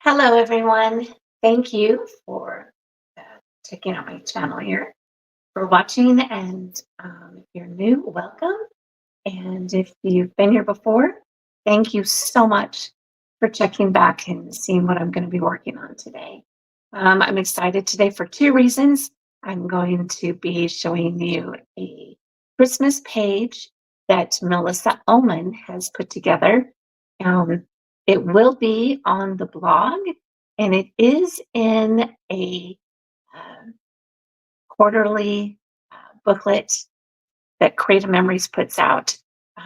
Hello, everyone. Thank you for uh, checking out my channel here, for watching. And if you're new, welcome. And if you've been here before, thank you so much for checking back and seeing what I'm going to be working on today. I'm excited today for two reasons. I'm going to be showing you a Christmas page that Melissa Ullman has put together. Um, it will be on the blog, and it is in a uh, quarterly booklet that Creative Memories puts out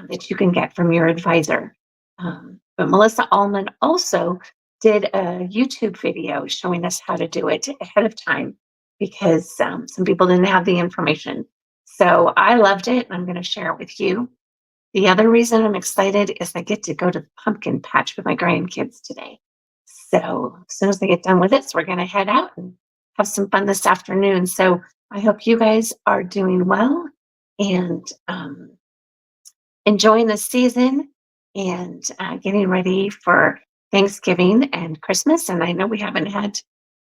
that you can get from your advisor. But Melissa Ullman also did a YouTube video showing us how to do it ahead of time because some people didn't have the information. So I loved it, and I'm going to share it with you. The other reason I'm excited is I get to go to the pumpkin patch with my grandkids today. So as soon as I get done with this, we're going to head out and have some fun this afternoon. So I hope you guys are doing well and enjoying the season and getting ready for Thanksgiving and Christmas. And I know we haven't had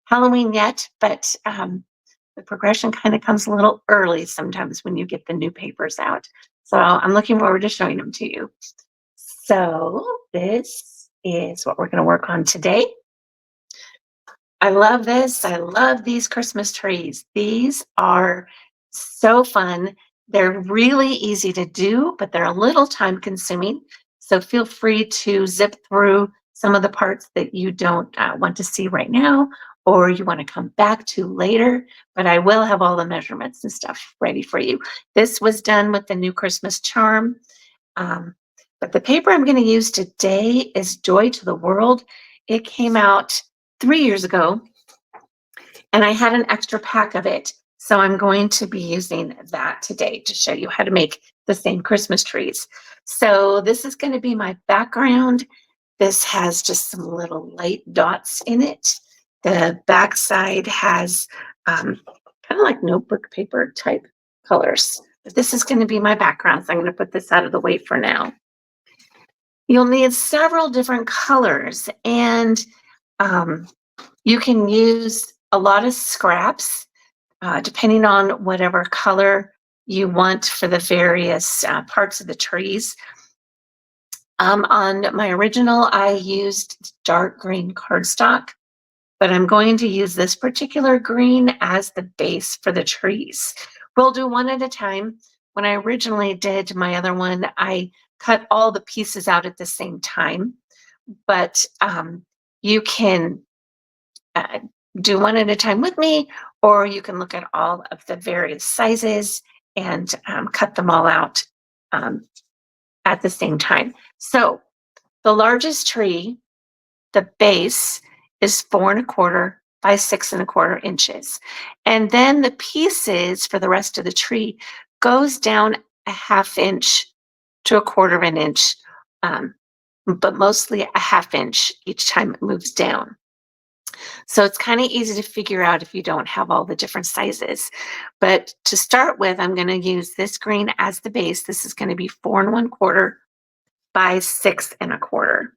Halloween yet, but the progression kind of comes a little early sometimes when you get the new papers out. So I'm looking forward to showing them to you. So this is what we're going to work on today. I love this. I love these Christmas trees. These are so fun. They're really easy to do, but they're a little time consuming. So feel free to zip through some of the parts that you don't want to see right now, or you want to come back to later. But I will have all the measurements and stuff ready for you. This was done with the new Christmas charm. Um, but the paper I'm going to use today is Joy to the World. It came out 3 years ago, and I had an extra pack of it. So I'm going to be using that today to show you how to make the same Christmas trees. So this is going to be my background. This has just some little light dots in it. The back side has kind of like notebook paper type colors. But this is going to be my background, so I'm going to put this out of the way for now. You'll need several different colors, and you can use a lot of scraps, depending on whatever color you want for the various parts of the trees. On my original, I used dark green cardstock, but I'm going to use this particular green as the base for the trees. We'll do one at a time. When I originally did my other one, I cut all the pieces out at the same time, but you can do one at a time with me, or you can look at all of the various sizes and cut them all out at the same time. So the largest tree, the base, is 4¼ by 6¼ inches. And then the pieces for the rest of the tree goes down a 1/2 inch to 1/4 of an inch, but mostly a 1/2 inch each time it moves down. So it's kind of easy to figure out if you don't have all the different sizes. But to start with, I'm going to use this green as the base. This is going to be 4¼ by 6¼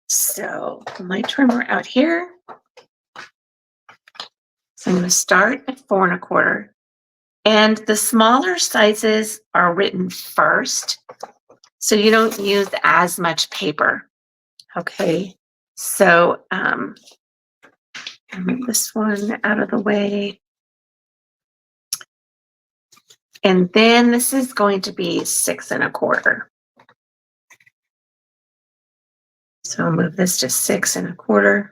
So my trimmer out here. So I'm going to start at 4¼ and the smaller sizes are written first, so you don't use as much paper. Okay, so move this one out of the way. And then this is going to be 6¼ So I'll move this to 6¼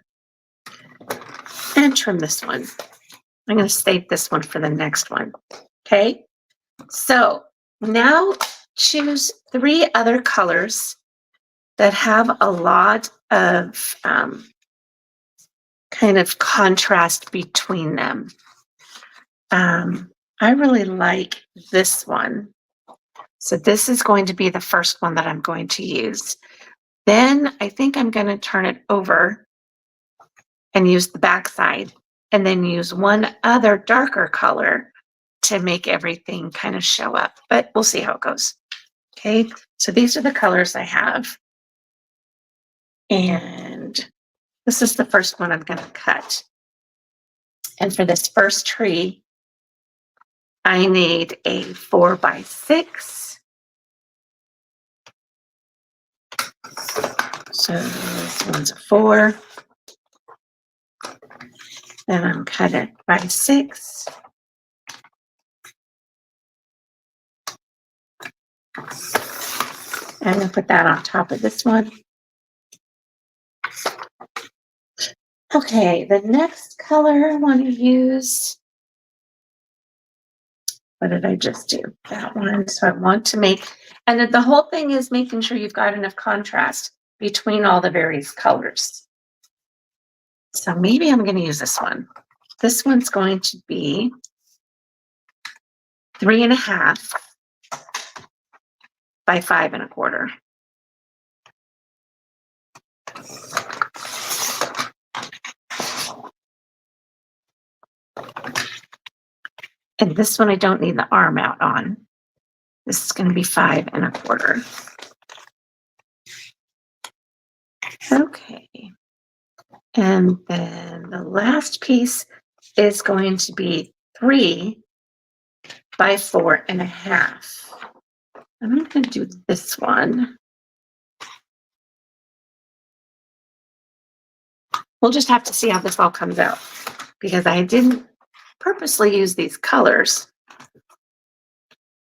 and trim this one. I'm going to save this one for the next one. Okay, so now choose 3 other colors that have a lot of kind of contrast between them. I really like this one. So this is going to be the first one that I'm going to use. Then I think I'm going to turn it over and use the back side, and then use one other darker color to make everything kind of show up. But we'll see how it goes. Okay, so these are the colors I have. And This is the first one I'm going to cut. And for this first tree, I need a 4x6. So this one's a 4. Then I'm cut it by 6. I'm going to put that on top of this one. Okay, the next color I want to use, what did I just do? That one. So I want to make, and the whole thing is making sure you've got enough contrast between all the various colors. So maybe I'm going to use this one. This one's going to be 3.5 by 5.25. And this one I don't need the arm out on. This is going to be 5.25. Okay. And then the last piece is going to be 3 by 4.5. I'm going to do this one. We'll just have to see how this all comes out because I didn't purposely use these colors.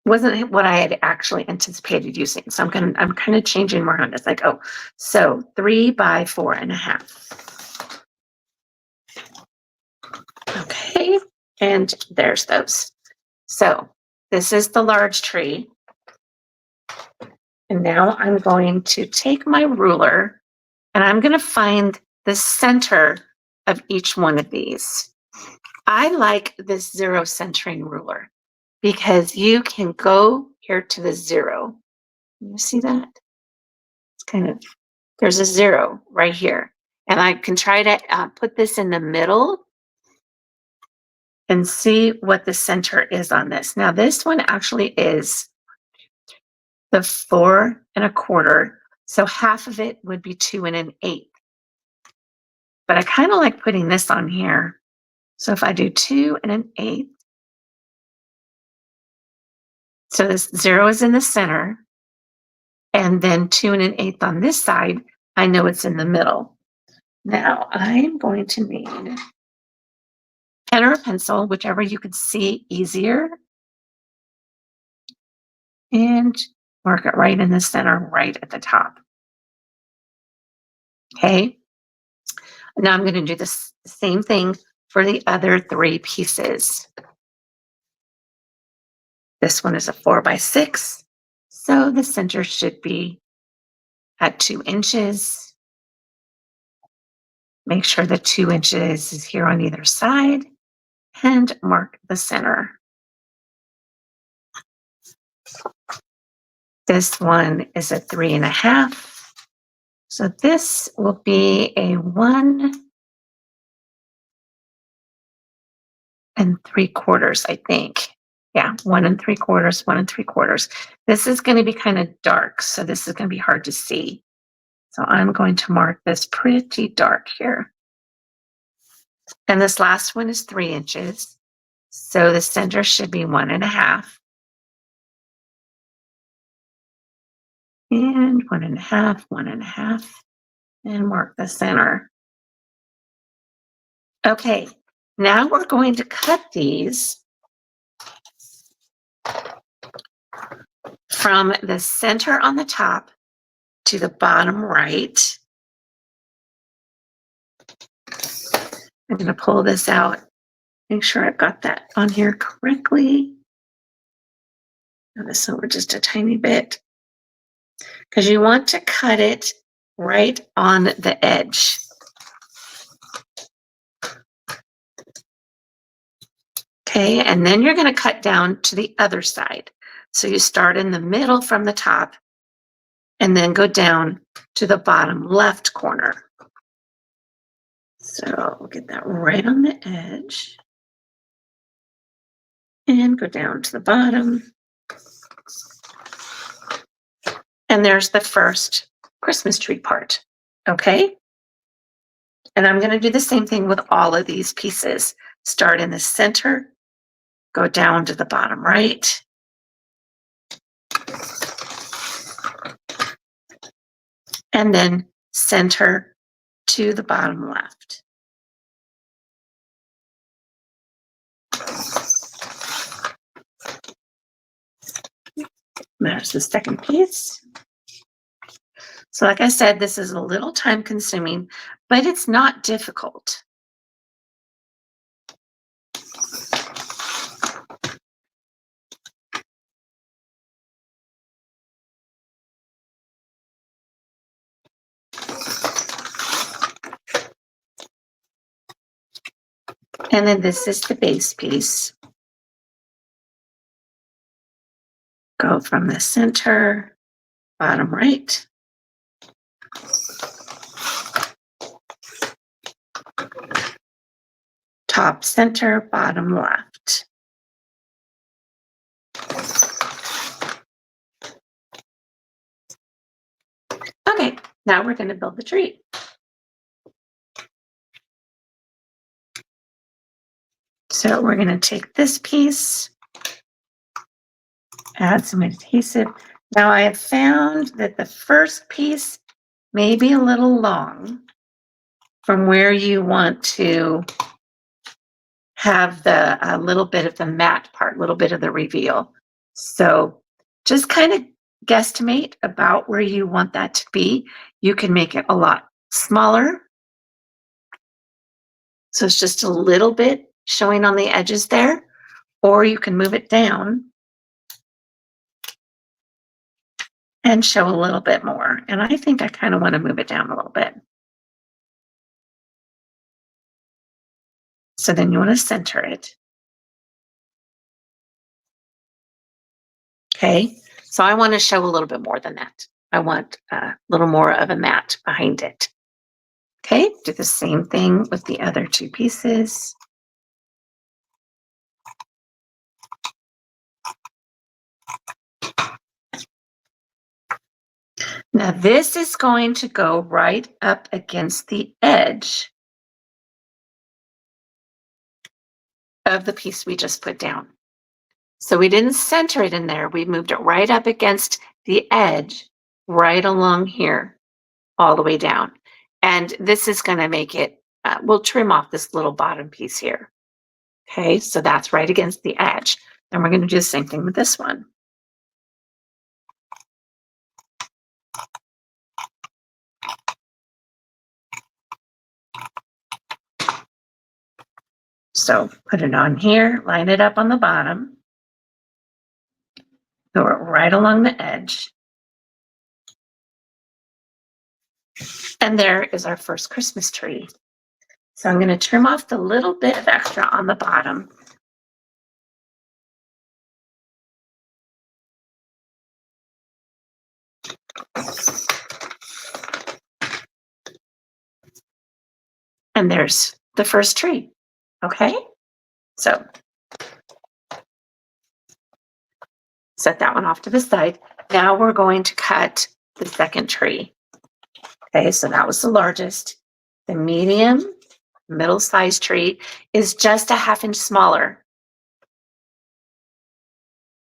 Wasn't what I had actually anticipated using. So I'm kind of changing around. It's like, oh, so 3 by 4.5. Okay, and there's those. So this is the large tree. And now I'm going to take my ruler and I'm going to find the center of each one of these. I like this 0 centering ruler because you can go here to the 0. You see that? It's kind of, there's a 0 right here. And I can try to put this in the middle and see what the center is on this. Now this one actually is the 4.25. So half of it would be 2 1/8. But I kind of like putting this on here. So if I do 2 1/8, so this 0 is in the center, and then 2 1/8 on this side, I know it's in the middle. Now I'm going to need pen or a pencil, whichever you could see easier, and mark it right in the center, right at the top. Okay. Now I'm going to do the same thing for the other 3 pieces. This one is a 4x6, so the center should be at 2 inches. Make sure the 2 inches is here on either side and mark the center. This one is a 3.5. So this will be a 1 3/4, I think. Yeah, 1 3/4, 1 3/4. This is going to be kind of dark, so this is going to be hard to see. So I'm going to mark this pretty dark here. And this last one is 3 inches. So the center should be 1.5. And 1.5, 1.5, and mark the center. Okay, now we're going to cut these from the center on the top to the bottom right. I'm going to pull this out, make sure I've got that on here correctly. Move this over just a tiny bit because you want to cut it right on the edge. Okay, and then you're going to cut down to the other side. So you start in the middle from the top and then go down to the bottom left corner. So we'll get that right on the edge and go down to the bottom. And there's the first Christmas tree part, okay? And I'm going to do the same thing with all of these pieces. Start in the center, go down to the bottom right. And then center to the bottom left. There's the second piece. So like I said, this is a little time consuming, but it's not difficult. And then this is the base piece. Go from the center, bottom right. Top center, bottom left. Okay, now we're going to build the tree. So we're going to take this piece, add some adhesive. Now I have found that the first piece may be a little long from where you want to have the little bit of the matte part, little bit of the reveal. So just kind of guesstimate about where you want that to be. You can make it a lot smaller. So it's just a little bit showing on the edges there, or you can move it down and show a little bit more. And I think I kind of want to move it down a little bit. So then you want to center it. Okay, so I want to show a little bit more than that. I want a little more of a matte behind it. Okay, do the same thing with the other two pieces. Now this is going to go right up against the edge of the piece we just put down. So we didn't center it in there. We moved it right up against the edge, right along here, all the way down. And this is going to make it, we'll trim off this little bottom piece here. Okay, so that's right against the edge. And we're going to do the same thing with this one. So put it on here, line it up on the bottom, go right along the edge. And there is our first Christmas tree. So I'm going to trim off the little bit of extra on the bottom. And there's the first tree. Okay, so set that one off to the side. Now we're going to cut the second tree. Okay, so that was the largest. The medium, middle-sized tree is just a 1/2 inch smaller.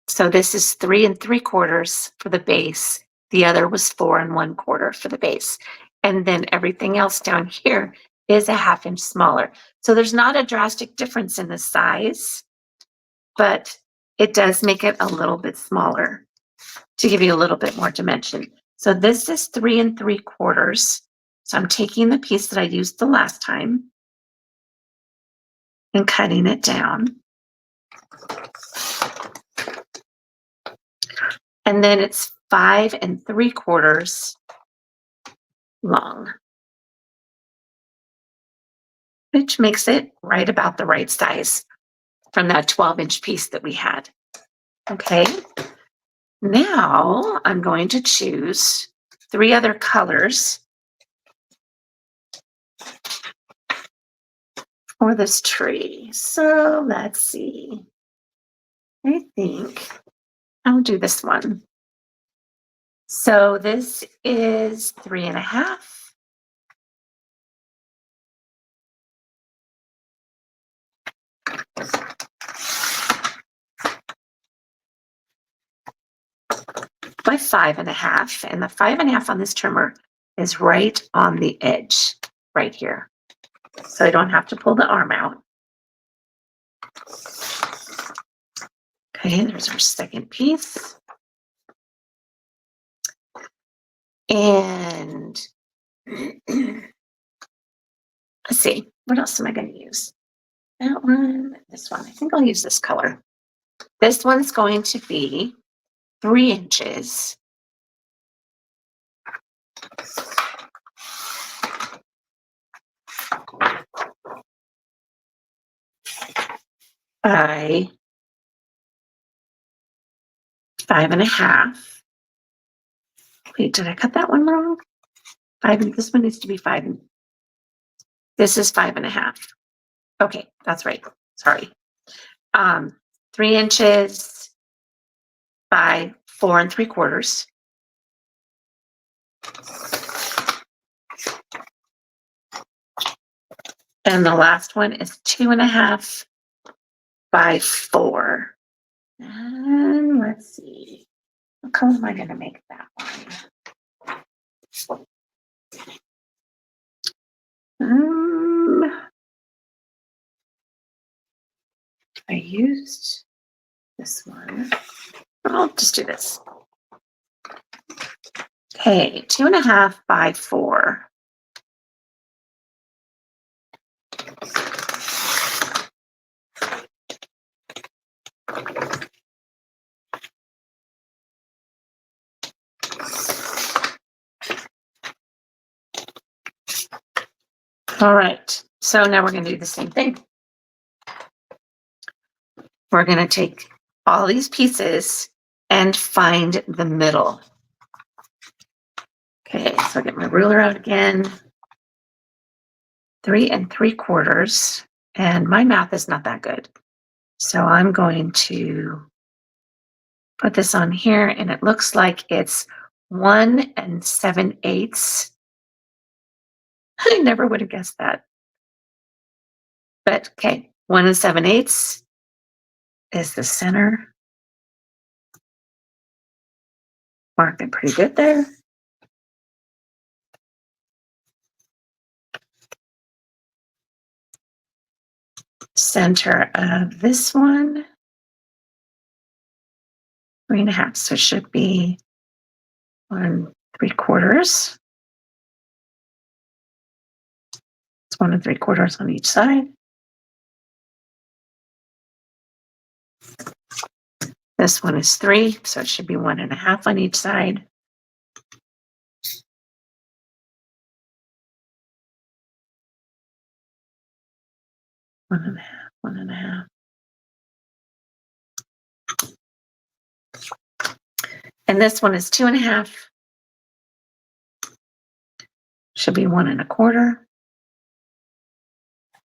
So this is 3 3/4 for the base. The other was 4 1/4 for the base. And then everything else down here is a 1/2 inch smaller. So there's not a drastic difference in the size, but it does make it a little bit smaller to give you a little bit more dimension. So this is 3 3/4. So I'm taking the piece that I used the last time and cutting it down. And then it's 5 3/4 long, which makes it right about the right size from that 12-inch piece that we had. Okay, now I'm going to choose 3 other colors for this tree. So let's see. I think I'll do this one. So this is 3 1/2. by 5.5, and the 5.5 on this trimmer is right on the edge, right here. So I don't have to pull the arm out. Okay, there's our second piece. And let's see, what else am I going to use? That one, this one. I think I'll use this color. This one's going to be 3 inches by 5.5. Wait, did I cut that one wrong? This one needs to be 5. This is 5.5. Okay, that's right. Sorry. 3 inches by 4 3/4. And the last one is 2.5 by 4. And let's see, what color am I going to make that one? I used this one. I'll just do this. Okay, 2.5 by 4. All right, so now we're going to do the same thing. We're going to take all these pieces and find the middle. Okay, so I'll get my ruler out again. 3 3/4, and my math is not that good. So I'm going to put this on here, and it looks like it's 1 7/8. I never would have guessed that. But okay, 1 7/8 is the center. Marked it pretty good there. Center of this one, 3.5. So it should be 1 3/4. It's 1 3/4 on each side. This one is 3, so it should be 1.5 on each side. One and a half, 1.5. And this one is 2.5. Should be 1 1/4,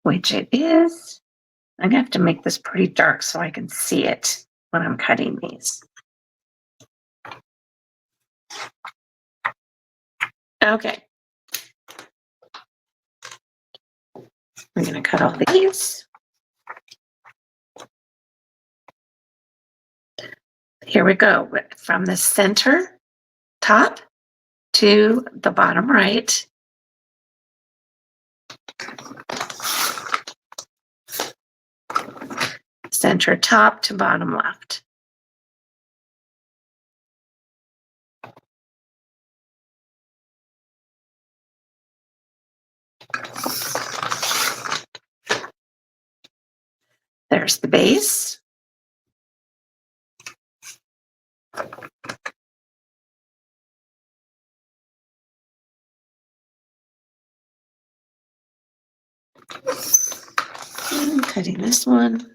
which it is. I'm gonna have to make this pretty dark so I can see it when I'm cutting these. Okay. I'm gonna cut all these. Here we go, from the center top to the bottom right. Center top to bottom left. There's the base. I'm cutting this one.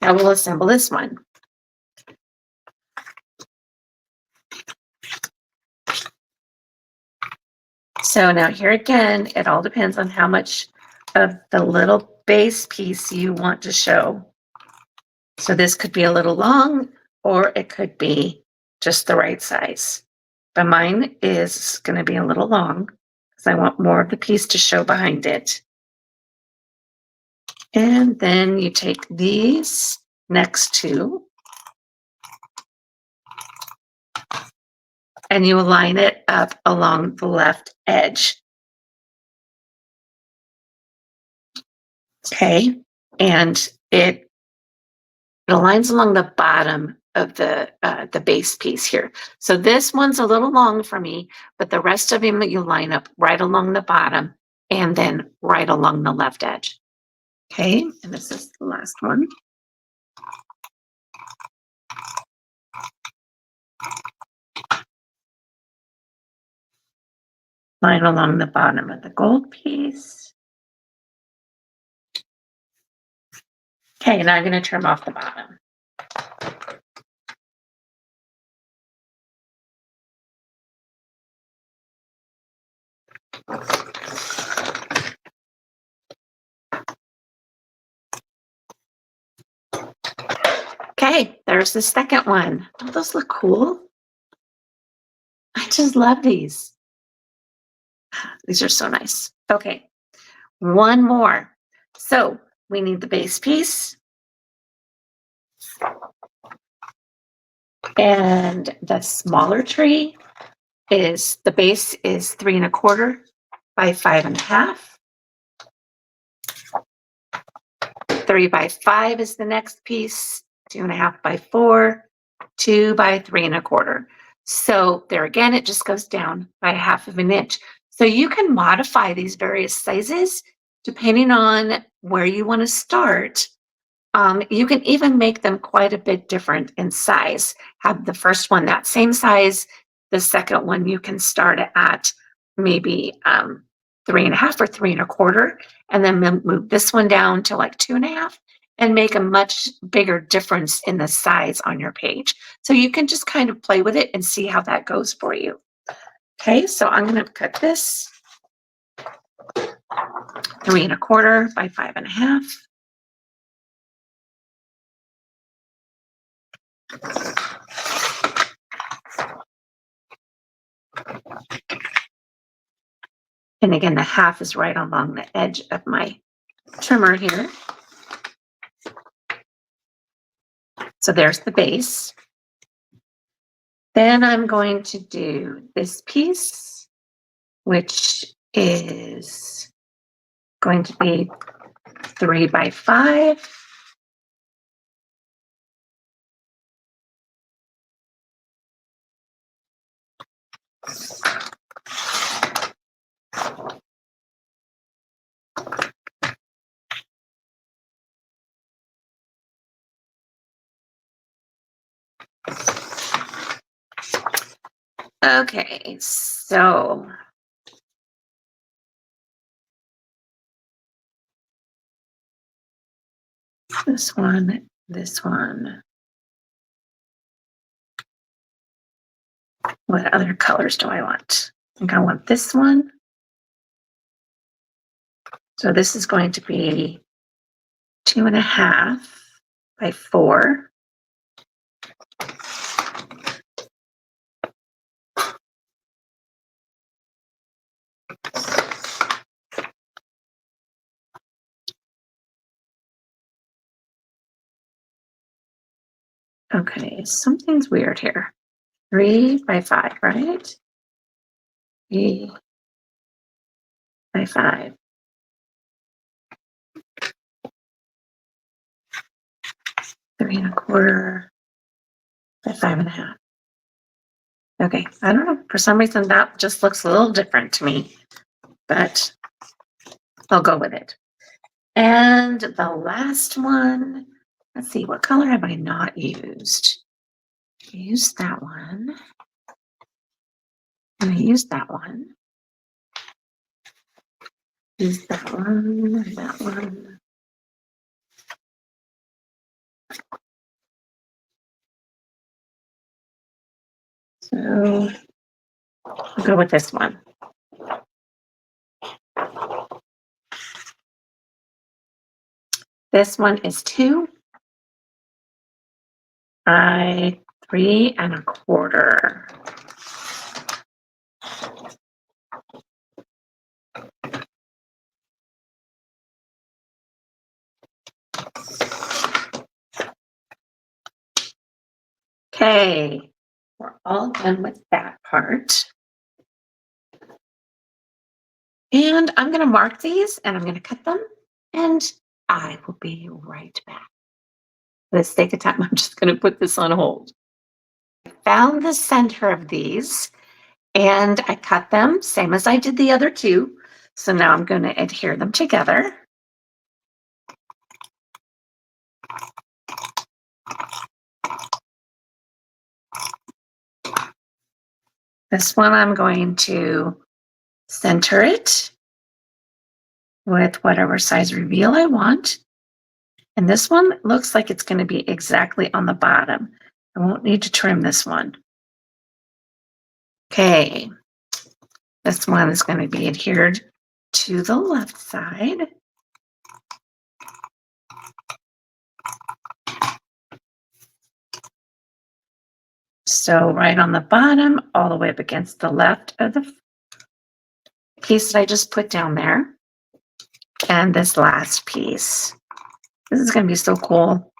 Now we'll assemble this one. So now here again, it all depends on how much of the little base piece you want to show. So this could be a little long, or it could be just the right size. But mine is going to be a little long because I want more of the piece to show behind it. And then you take these next two and you align it up along the left edge. Okay, and it aligns along the bottom of the base piece here. So this one's a little long for me, but the rest of them you line up right along the bottom and then right along the left edge. Okay, and this is the last one. Line along the bottom of the gold piece. Okay, now I'm going to trim off the bottom. Okay, there's the second one. Don't those look cool? I just love these. These are so nice. Okay, one more. So we need the base piece. And the smaller tree is, the base is 3 1/4 by 5 1/2. 3 by 5 is the next piece, 2 1/2 by 4, 2 by 3 1/4. So there again, it just goes down by 1/2 of an inch. So you can modify these various sizes depending on where you want to start. You can even make them quite a bit different in size. Have the first one that same size, the second one you can start at maybe 3 1/2 or 3 1/4, and then move this one down to like 2 1/2 and make a much bigger difference in the size on your page. So you can just kind of play with it and see how that goes for you. Okay, so I'm going to cut this 3 1/4 by 5 1/2. And again, the 1/2 is right along the edge of my trimmer here. So there's the base. Then I'm going to do this piece, which is going to be 3 by 5. Okay, so this one, this one. What other colors do I want? I think I want this one. So this is going to be 2 1/2 by 4. Okay, something's weird here. 3 by 5, right? 3 by 5. 3 1/4 by 5 1/2. Okay, I don't know. For some reason, that just looks a little different to me, but I'll go with it. And the last one, let's see, what color have I not used? I used that one. And I used that one. Use that one, that one. So I'll go with this one. This one is 2 by 3 1/4. Okay, we're all done with that part. And I'm going to mark these and I'm going to cut them, and I will be right back. For the sake of time, I'm just going to put this on hold. I found the center of these and I cut them, same as I did the other two. So now I'm going to adhere them together. This one, I'm going to center it with whatever size reveal I want. And this one looks like it's going to be exactly on the bottom. I won't need to trim this one. Okay, this one is going to be adhered to the left side. So right on the bottom, all the way up against the left of the piece that I just put down there. And this last piece. This is going to be so cool.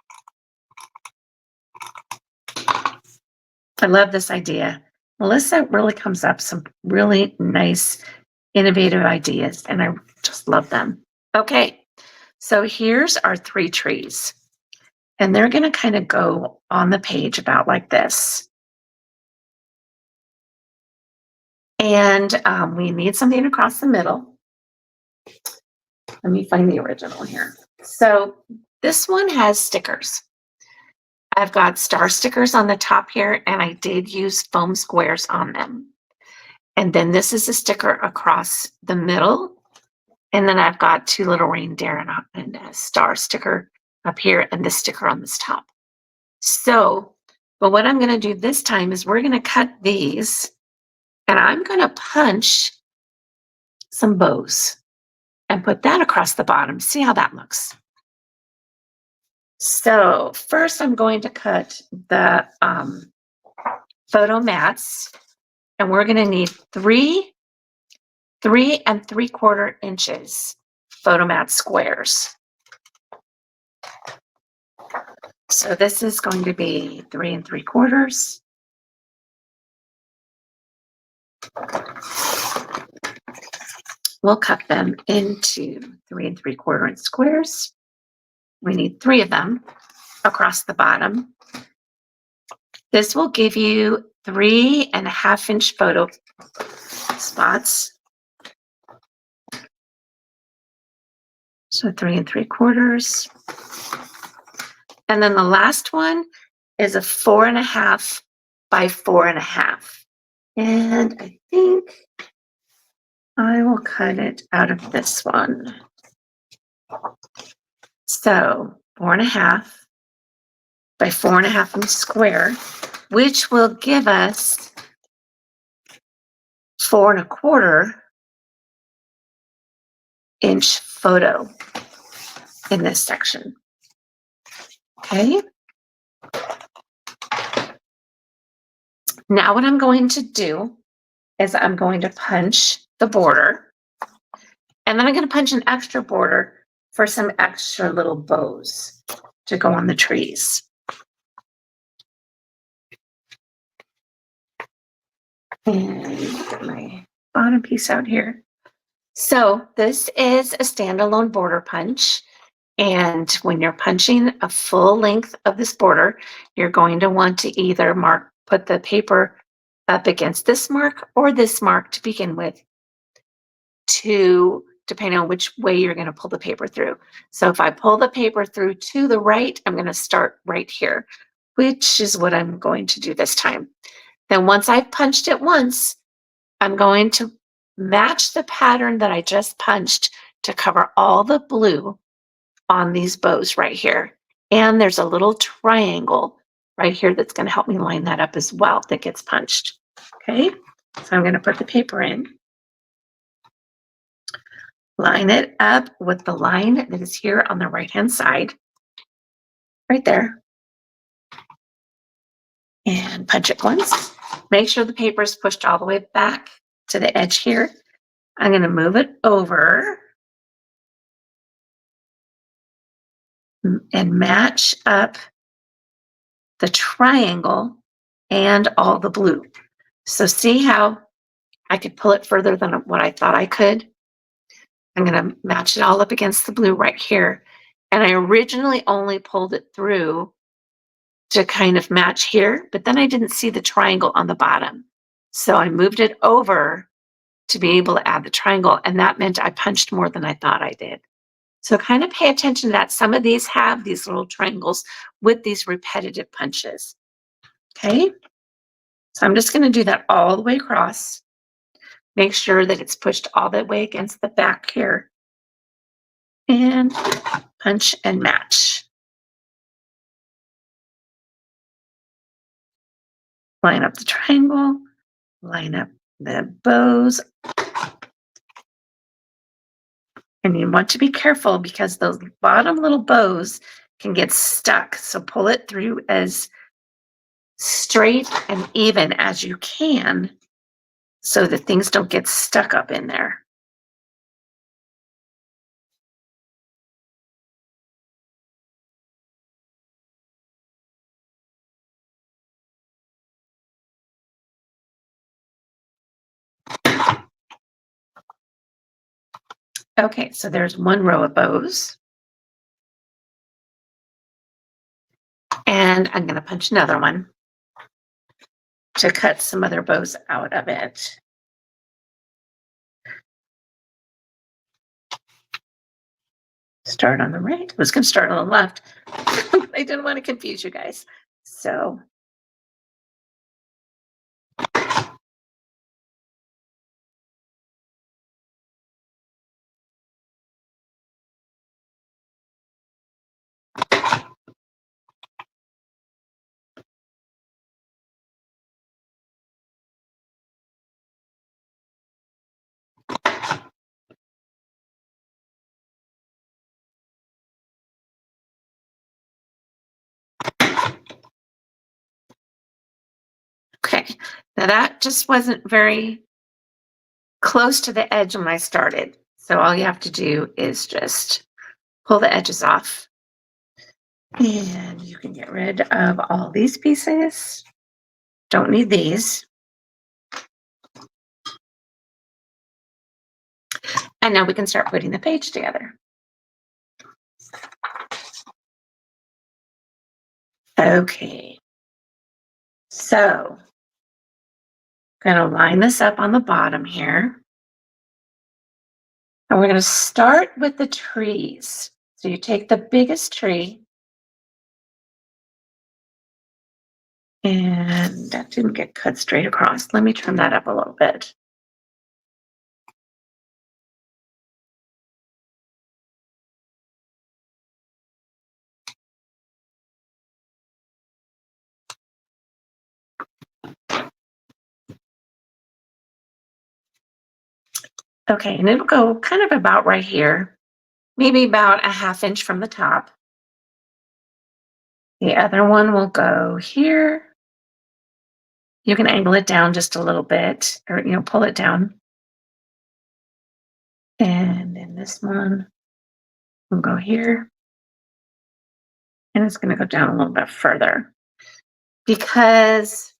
I love this idea. Melissa really comes up some really nice, innovative ideas, and I just love them. Okay, so here's our 3 trees. And they're going to kind of go on the page about like this. And we need something across the middle. Let me find the original here. So this one has stickers. I've got star stickers on the top here, and I did use foam squares on them. And then this is a sticker across the middle. And then I've got 2 little reindeer and a star sticker up here and this sticker on this top. So, but what I'm going to do this time is we're going to cut these, and I'm going to punch some bows and put that across the bottom. See how that looks. So first I'm going to cut the photo mats, and we're going to need 3 3 3/4 inches photo mat squares. So this is going to be 3 3/4. We'll cut them into 3 3/4 inch squares. We need 3 of them across the bottom. This will give you 3 1/2 inch photo spots. So 3 3/4. And then the last one is a 4 1/2 by 4 1/2. And I think I will cut it out of this one. So 4 1/2 by 4 1/2 inch square, which will give us 4 1/4 inch photo in this section. Okay. Now what I'm going to do is I'm going to punch the border, and then I'm going to punch an extra border for some extra little bows to go on the trees. And get my bottom piece out here. So this is a standalone border punch. And when you're punching a full length of this border, you're going to want to either put the paper up against this mark or this mark to begin with, depending on which way you're going to pull the paper through. So if I pull the paper through to the right, I'm going to start right here, which is what I'm going to do this time. Then once I've punched it once, I'm going to match the pattern that I just punched to cover all the blue on these bows right here. And there's a little triangle right here that's going to help me line that up as well that gets punched. Okay, so I'm going to put the paper in, line it up with the line that is here on the right-hand side, right there, and punch it once. Make sure the paper is pushed all the way back to the edge here. I'm going to move it over and match up the triangle and all the blue. So see how I could pull it further than what I thought I could? I'm going to match it all up against the blue right here. And I originally only pulled it through to kind of match here, but then I didn't see the triangle on the bottom. So I moved it over to be able to add the triangle, and that meant I punched more than I thought I did. So kind of pay attention to that. Some of these have these little triangles with these repetitive punches. Okay, so I'm just going to do that all the way across. Make sure that it's pushed all the way against the back here. And punch and match. Line up the triangle, line up the bows. And you want to be careful because those bottom little bows can get stuck. So pull it through as straight and even as you can so that things don't get stuck up in there. Okay, so there's one row of bows. And I'm going to punch another one to cut some other bows out of it. Start on the right. I was going to start on the left. I didn't want to confuse you guys. So okay, now that just wasn't very close to the edge when I started. So all you have to do is just pull the edges off. And you can get rid of all these pieces. Don't need these. And now we can start putting the page together. Okay. So I'm going to line this up on the bottom here. And we're going to start with the trees. So you take the biggest tree, and that didn't get cut straight across. Let me trim that up a little bit. Okay, and it'll go kind of about right here, maybe about a ½ inch from the top. The other one will go here. You can angle it down just a little bit, or pull it down. And then this one will go here. And it's going to go down a little bit further because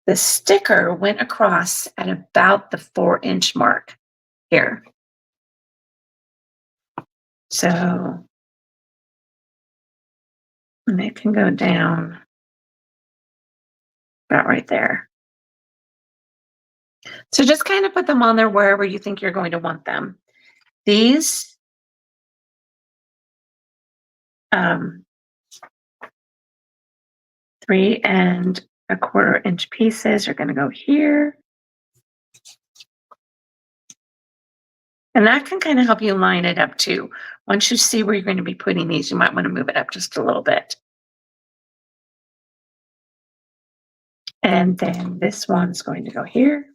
the sticker went across at about the 4-inch mark here. So, and it can go down about right there. So just kind of put them on there wherever you think you're going to want them. These 3¼ inch pieces are going to go here. And that can kind of help you line it up too. Once you see where you're going to be putting these, you might want to move it up just a little bit. And then this one's going to go here.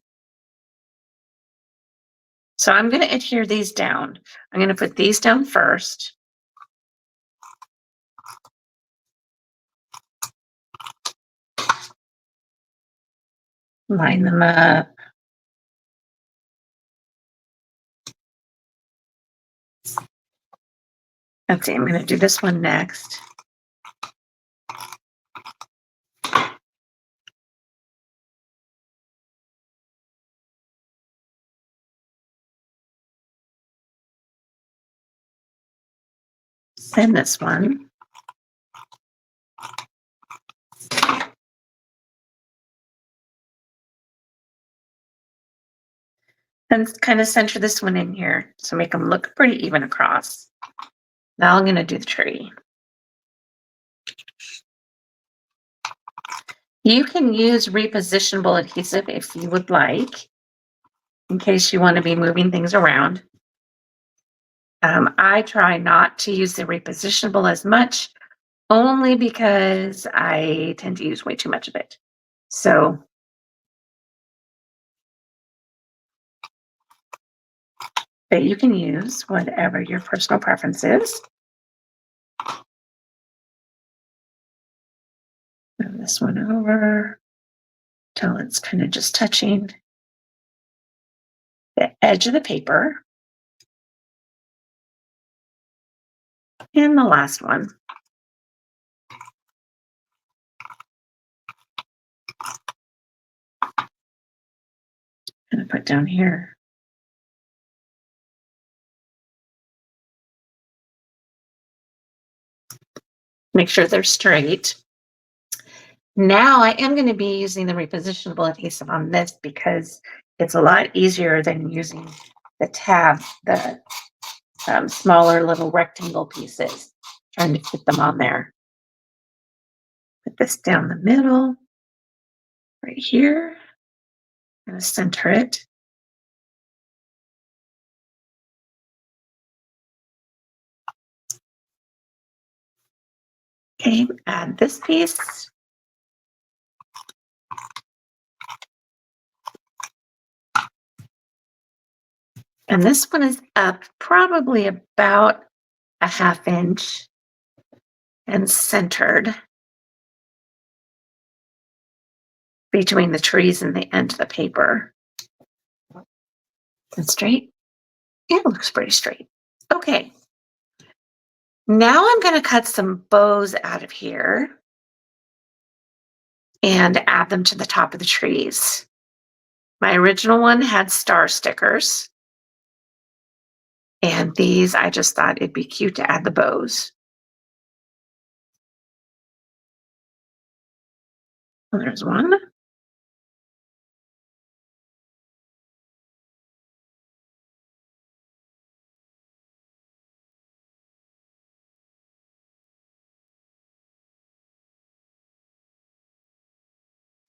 So I'm going to adhere these down. I'm going to put these down first. Line them up. Let's see, I'm going to do this one next. And this one. And kind of center this one in here so make them look pretty even across. Now I'm going to do the tree. You can use repositionable adhesive if you would like, in case you want to be moving things around. I try not to use the repositionable as much, only because I tend to use way too much of it. So, but you can use whatever your personal preference is. Move this one over till it's kind of just touching the edge of the paper. And the last one. I'm going to put down here. Make sure they're straight. Now I am going to be using the repositionable adhesive on this because it's a lot easier than using the tab, the smaller little rectangle pieces, trying to fit them on there. Put this down the middle, right here. I'm going to center it. Okay, add this piece. And this one is up probably about a 1/2 inch and centered between the trees and the end of the paper. And straight? It looks pretty straight. Okay. Now I'm going to cut some bows out of here and add them to the top of the trees. My original one had star stickers. And these, I just thought it'd be cute to add the bows. There's one.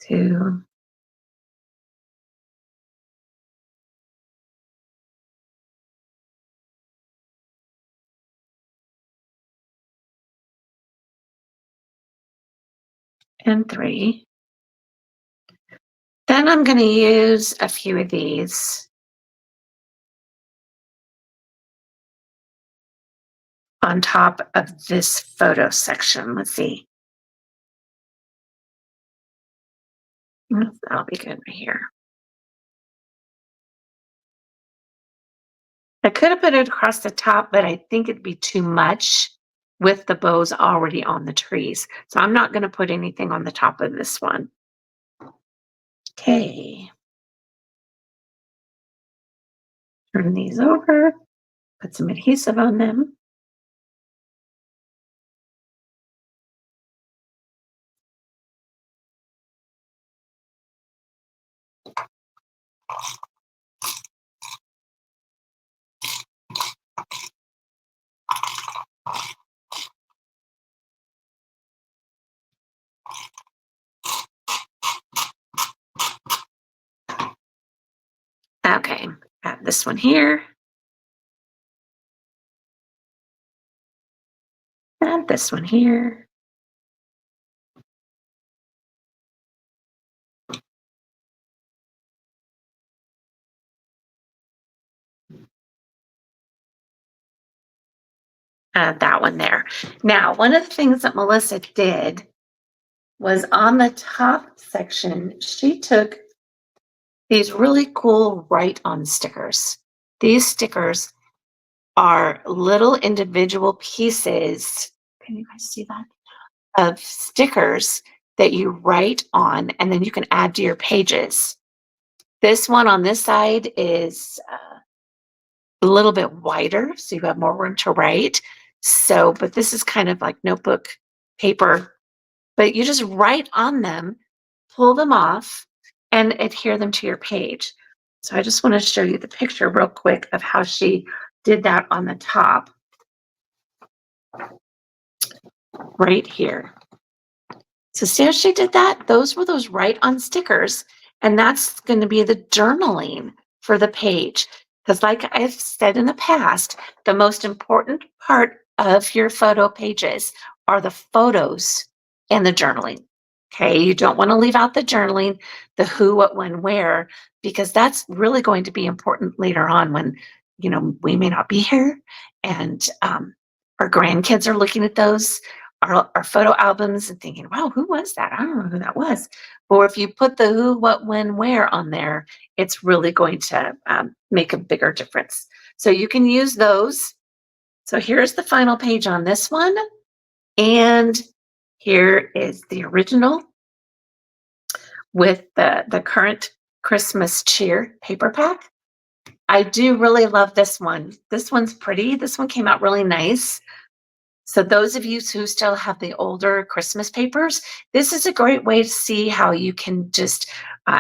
Two. And three. Then I'm going to use a few of these on top of this photo section. Let's see. That'll be good right here. I could have put it across the top, but I think it'd be too much with the bows already on the trees. So I'm not going to put anything on the top of this one. Okay. Turn these over, put some adhesive on them. Okay, add this one here. Add this one here. that one there. Now, one of the things that Melissa did was on the top section, she took these really cool write-on stickers. These stickers are little individual pieces. Can you guys see that? Of stickers that you write on, and then you can add to your pages. This one on this side is a little bit wider, so you have more room to write. So, but this is kind of like notebook paper, but you just write on them, pull them off, and adhere them to your page. So I just want to show you the picture real quick of how she did that on the top right here. So see how she did that? Those were those write-on stickers, and that's going to be the journaling for the page. Because like I've said in the past, the most important part of your photo pages are the photos and the journaling. Okay, you don't want to leave out the journaling, the who, what, when, where, because that's really going to be important later on when, we may not be here and our grandkids are looking at those our photo albums and thinking, wow, who was that? I don't know who that was. Or if you put the who, what, when, where on there, it's really going to make a bigger difference. So you can use those. So here's the final page on this one. And here is the original with the current Christmas cheer paper pack. I do really love this one. This one's pretty. This one came out really nice. So those of you who still have the older Christmas papers, this is a great way to see how you can just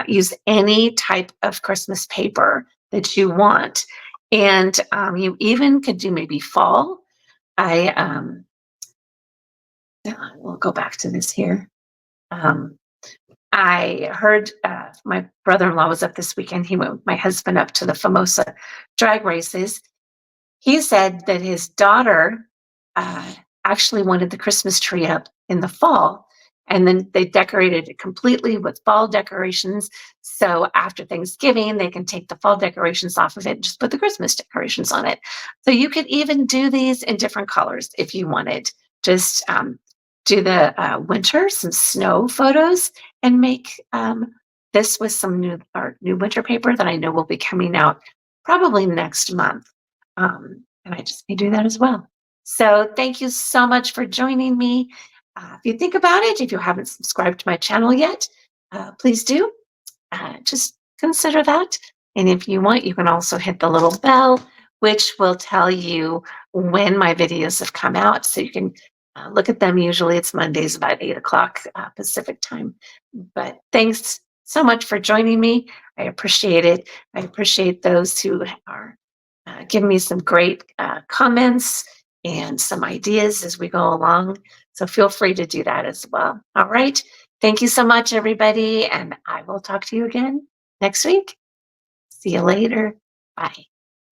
use any type of Christmas paper that you want. And you even could do maybe fall. We'll go back to this here. I heard my brother-in-law was up this weekend. He went with my husband up to the Famosa drag races. He said that his daughter actually wanted the Christmas tree up in the fall, and then they decorated it completely with fall decorations. So after Thanksgiving, they can take the fall decorations off of it and just put the Christmas decorations on it. So you could even do these in different colors if you wanted. Just do the winter, some snow photos, and make this with some new winter paper that I know will be coming out probably next month. And I just may do that as well. So thank you so much for joining me. If you think about it, if you haven't subscribed to my channel yet, please do. Just consider that. And if you want, you can also hit the little bell, which will tell you when my videos have come out. So you can look at them. Usually it's Mondays about 8 o'clock Pacific time. But thanks so much for joining me. I appreciate it. I appreciate those who are giving me some great comments and some ideas as we go along. So feel free to do that as well. All right. Thank you so much, everybody. And I will talk to you again next week. See you later. Bye.